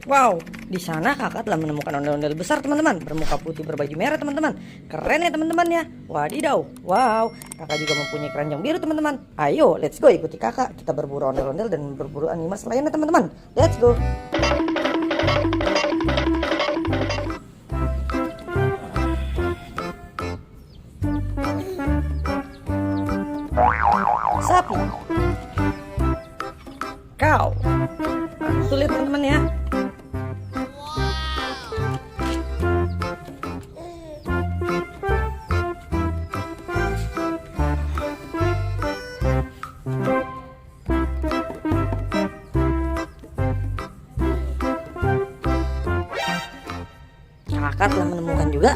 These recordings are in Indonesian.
Wow, di sana kakak telah menemukan ondel-ondel besar teman-teman, bermuka putih berbaju merah teman-teman. Keren ya teman-teman ya. Wadidaw. Wow, kakak juga mempunyai keranjang biru teman-teman. Ayo, let's go ikuti kakak. Kita berburu ondel-ondel dan berburu animas lainnya teman-teman. Let's go. Sapi. Kau. Tuh lihat teman-teman ya. Kakak telah menemukan juga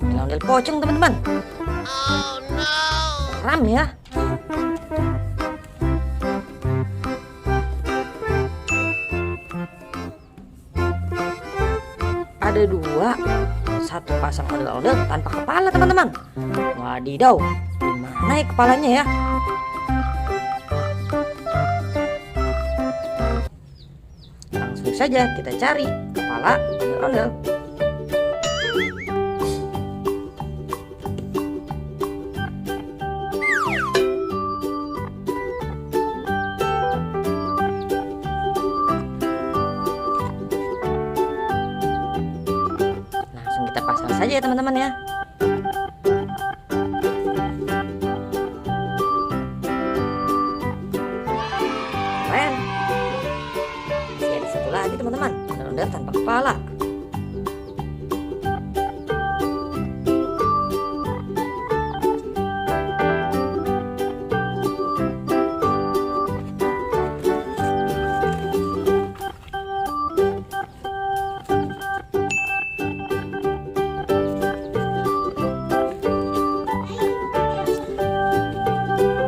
ondel-ondel pocong teman-teman. Oh no. Ram ya. Ada satu pasang ondel-ondel tanpa kepala teman-teman. Wadidaw, gimana ya kepalanya ya? Langsung saja kita cari kepala ondel-ondel. Pasang saja ya teman-teman ya. Keren. Masih ada satu lagi teman-teman, ondel-ondel tanpa kepala.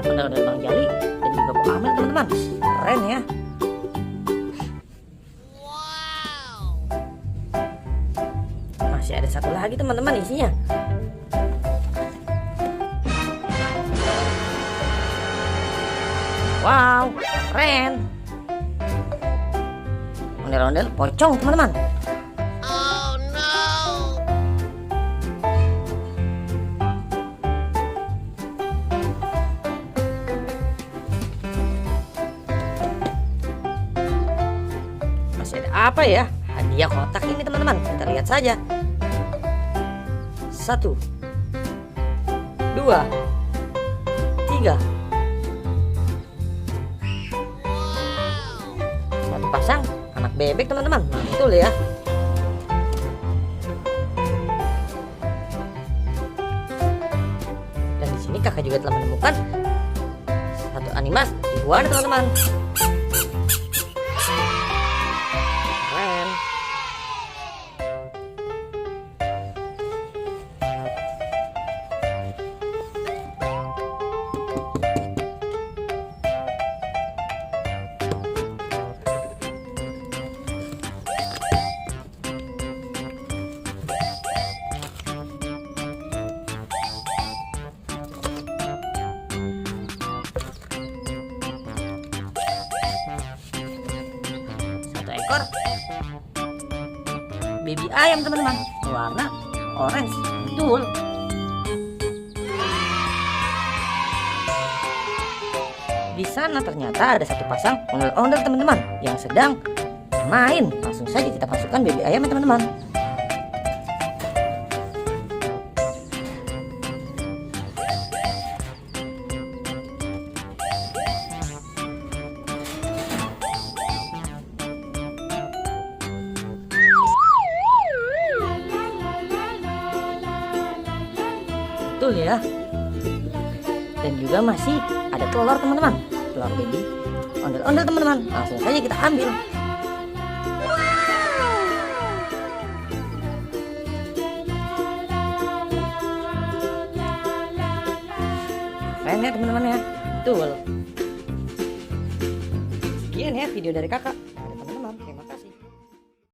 Ondel-ondel Bang Jali dan juga Bu Amel teman-teman. Keren ya. Masih ada satu lagi teman-teman isinya. Wow, keren. Ondel-ondel pocong teman-teman. Masih ada apa ya? Hadiah kotak ini teman-teman. Kita lihat saja. 1, 2, 3. Satu pasang anak bebek teman-teman. Mantul ya. Dan di sini kakak juga telah menemukan satu animas iguana teman-teman. Ekor baby ayam teman-teman, warna orange. Betul. Di sana ternyata ada satu pasang ondel-ondel teman-teman yang sedang main. Langsung saja kita masukkan baby ayam ya teman-teman. Betul ya. Dan juga masih ada telur teman-teman, telur baby ondel-ondel teman-teman. Langsung saja kita ambil. Keren ya teman-teman ya. Betul. Sekian ya video dari kakak.